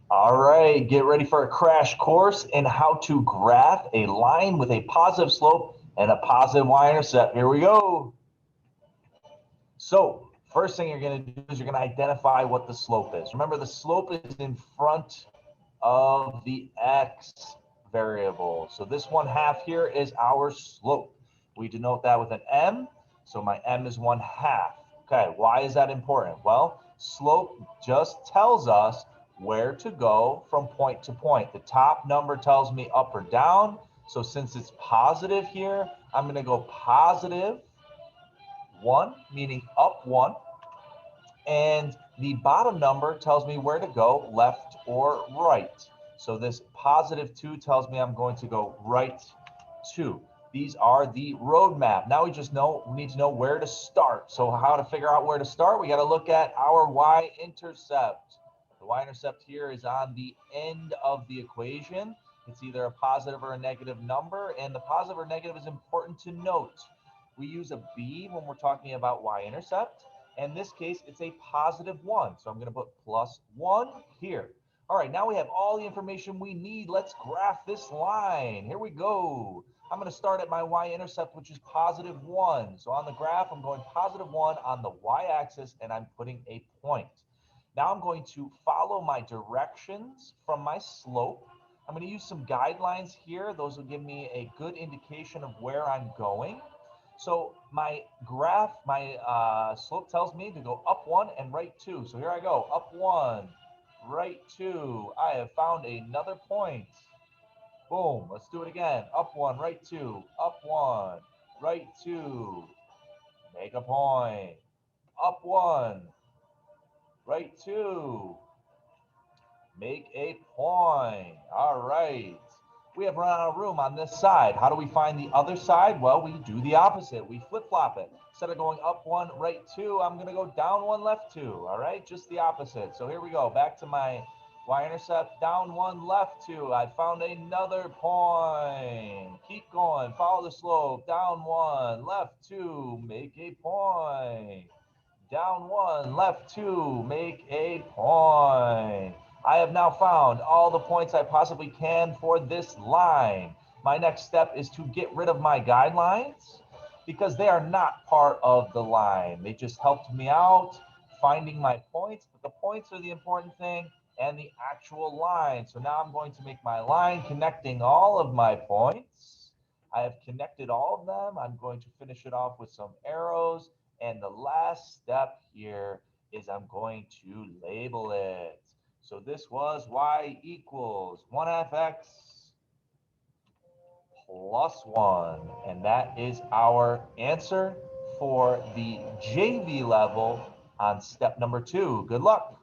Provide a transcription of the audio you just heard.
All right, get ready for a crash course in how to graph a line with a positive slope and a positive y-intercept. Here we go. So first thing you're going to do is you're going to identify what the slope is. Remember, the slope is in front of the x variable. So this 1/2 here is our slope. We denote that with an m. So my m is 1/2. Okay, why is that important? Well, slope just tells us where to go from point to point. The top number tells me up or down. So since it's positive here, I'm going to go positive 1, meaning up 1. And the bottom number tells me where to go, left or right. So this positive 2 tells me I'm going to go right 2. These are the roadmap. Now we need to know where to start. So how to figure out where to start? We got to look at our y-intercept. The y-intercept here is on the end of the equation. It's either a positive or a negative number, and the positive or negative is important to note. We use a b when we're talking about y-intercept. In this case, it's a positive 1. So I'm going to put +1 here. All right, now we have all the information we need. Let's graph this line. Here we go. I'm going to start at my y-intercept, which is +1. So on the graph, I'm going +1 on the y-axis, and I'm putting a point. Now I'm going to follow my directions from my slope. I'm going to use some guidelines here. Those will give me a good indication of where I'm going. So my graph, my slope tells me to go up 1 and right 2. So here I go, up 1, right 2. I have found another point. Boom, let's do it again. Up 1, right 2, up 1, right 2. Make a point. Up 1, right 2. Make a point. All right. We have run out of room on this side. How do we find the other side? Well, we do the opposite. We flip-flop it. Instead of going up 1, right 2, I'm going to go down 1, left 2. All right, just the opposite. So here we go. Back to my y-intercept. Down 1, left 2. I found another point. Keep going. Follow the slope. Down 1, left 2. Make a point. Down 1, left 2. Make a point. I have now found all the points I possibly can for this line. My next step is to get rid of my guidelines because they are not part of the line. They just helped me out finding my points, but the points are the important thing and the actual line. So now I'm going to make my line connecting all of my points. I have connected all of them. I'm going to finish it off with some arrows. And the last step here is I'm going to label it. So this was y equals 1/2 x plus 1. And that is our answer for the JV level on step number 2. Good luck.